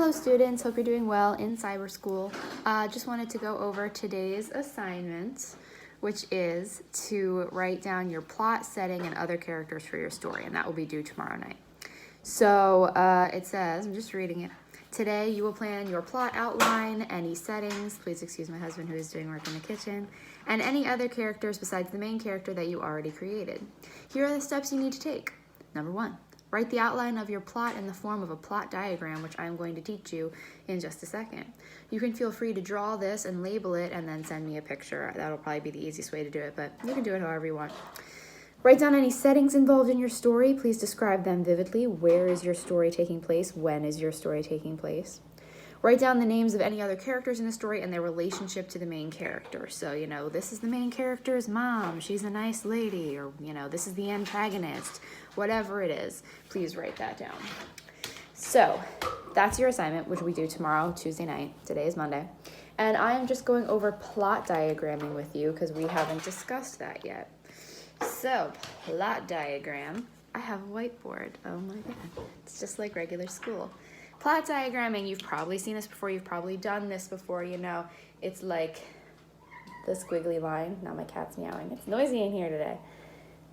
Hello students, hope you're doing well in cyber school. Just wanted to go over today's assignment, which is to write down your plot, setting, and other characters for your story, and that will be due tomorrow night. So it says, I'm just reading it. Today you will plan your plot outline, any settings, please excuse my husband who is doing work in the kitchen, and any other characters besides the main character that you already created. Here are the steps you need to take. Number 1. Write the outline of your plot in the form of a plot diagram, which I'm going to teach you in just a second. You can feel free to draw this and label it and then send me a picture. That'll probably be the easiest way to do it, but you can do it however you want. Write down any settings involved in your story. Please describe them vividly. Where is your story taking place? When is your story taking place? Write down the names of any other characters in the story and their relationship to the main character. So, this is the main character's mom. She's a nice lady. Or, this is the antagonist. Whatever it is, please write that down. So, that's your assignment, which we do tomorrow, Tuesday night. Today is Monday. And I am just going over plot diagramming with you because we haven't discussed that yet. So, plot diagram. I have a whiteboard. Oh my God. It's just like regular school. Plot diagramming, you've probably seen this before, you've probably done this before, it's like the squiggly line. Now my cat's meowing. It's noisy in here today.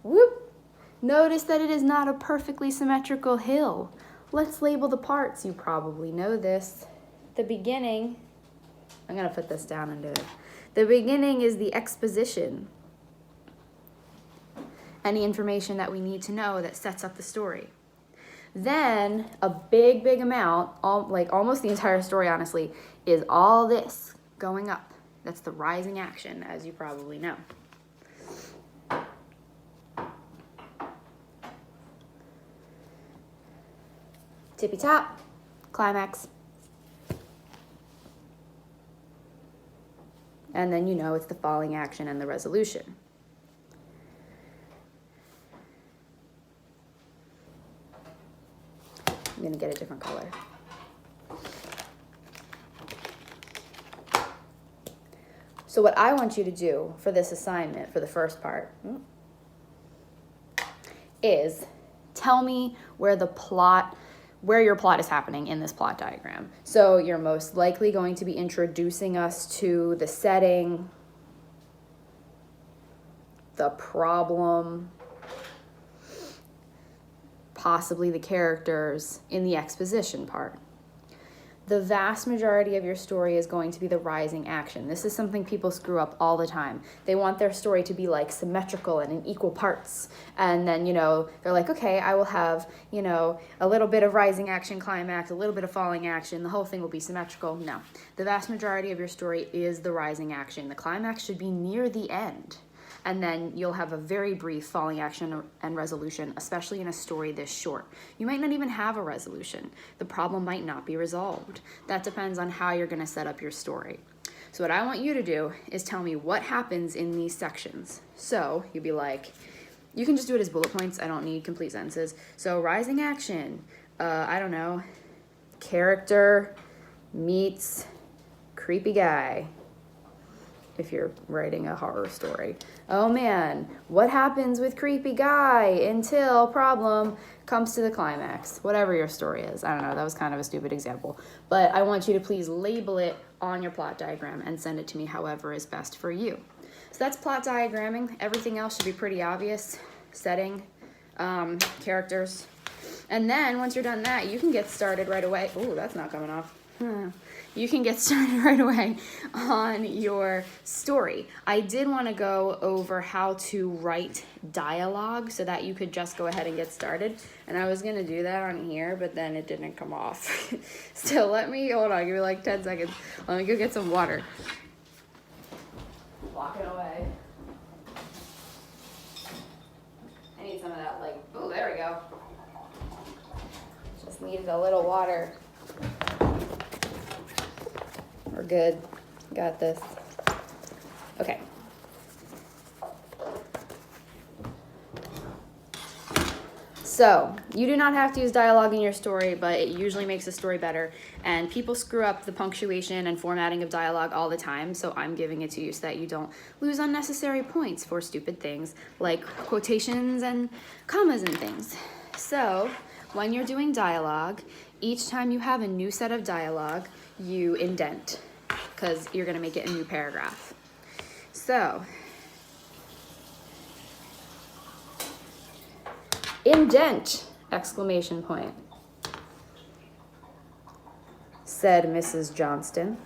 Whoop! Notice that it is not a perfectly symmetrical hill. Let's label the parts. You probably know this. The beginning, I'm gonna put this down and do it. The beginning is the exposition. Any information that we need to know that sets up the story. Then a big amount, almost the entire story, honestly, is all this going up. That's the rising action, as you probably know. Tippy top, climax. And then it's the falling action and the resolution. I'm going to get a different color. So what I want you to do for this assignment, for the first part, is tell me where your plot is happening in this plot diagram. So you're most likely going to be introducing us to the setting, the problem, possibly the characters in the exposition part. The vast majority of your story is going to be the rising action. This is something people screw up all the time. They want their story to be like symmetrical and in equal parts. And then, they're like, okay, I will have, a little bit of rising action climax, a little bit of falling action. The whole thing will be symmetrical. No, the vast majority of your story is the rising action. The climax should be near the end. And then you'll have a very brief falling action and resolution, especially in a story this short. You might not even have a resolution. The problem might not be resolved. That depends on how you're going to set up your story. So what I want you to do is tell me what happens in these sections. So you'd be like, you can just do it as bullet points. I don't need complete sentences. So rising action, I don't know, character meets creepy guy. If you're writing a horror story. Oh man, what happens with creepy guy until problem comes to the climax? Whatever your story is. I don't know, that was kind of a stupid example. But I want you to please label it on your plot diagram and send it to me however is best for you. So that's plot diagramming. Everything else should be pretty obvious. Setting, characters. And then once you're done that, you can get started right away. Ooh, that's not coming off. You can get started right away on your story. I did want to go over how to write dialogue so that you could just go ahead and get started. And I was going to do that on here, but then it didn't come off. So hold on, give me like 10 seconds. Let me go get some water. Lock it away. I need some of that, oh, there we go. Just needed a little water. We're good. Got this. Okay. So, you do not have to use dialogue in your story, but it usually makes the story better. And people screw up the punctuation and formatting of dialogue all the time, so I'm giving it to you so that you don't lose unnecessary points for stupid things like quotations and commas and things. So, when you're doing dialogue, Each time you have a new set of dialogue, you indent, because you're going to make it a new paragraph. So, indent, exclamation point, said Mrs. Johnston.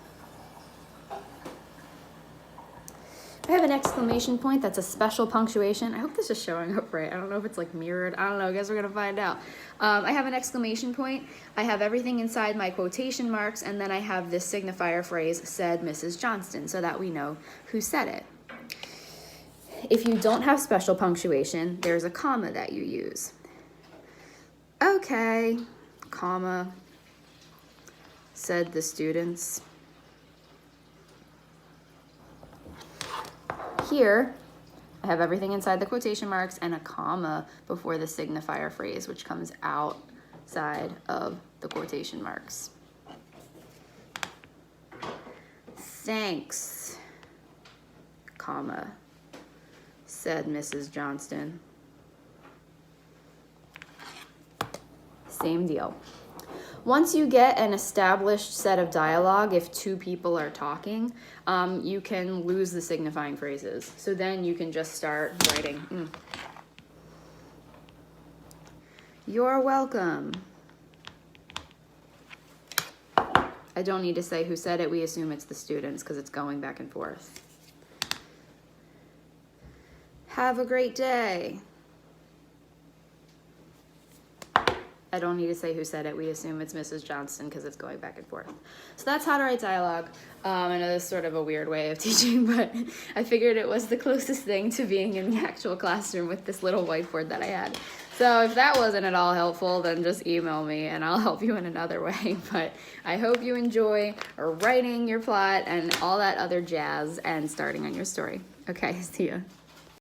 I have an exclamation point that's a special punctuation. I hope this is showing up right. I don't know if it's like mirrored. I don't know. I guess we're going to find out. I have an exclamation point. I have everything inside my quotation marks, and then I have this signifier phrase, said Mrs. Johnston, so that we know who said it. If you don't have special punctuation, there's a comma that you use. Okay, comma, said the students. Here, I have everything inside the quotation marks and a comma before the signifier phrase, which comes outside of the quotation marks. Thanks, comma, said Mrs. Johnston. Same deal. Once you get an established set of dialogue, if two people are talking, you can lose the signifying phrases. So then you can just start writing. You're welcome. I don't need to say who said it. We assume it's the students because it's going back and forth. Have a great day. I don't need to say who said it. We assume it's Mrs. Johnston because it's going back and forth. So that's how to write dialogue. I know this is sort of a weird way of teaching, but I figured it was the closest thing to being in the actual classroom with this little whiteboard that I had. So if that wasn't at all helpful, then just email me and I'll help you in another way. But I hope you enjoy writing your plot and all that other jazz and starting on your story. Okay, see ya.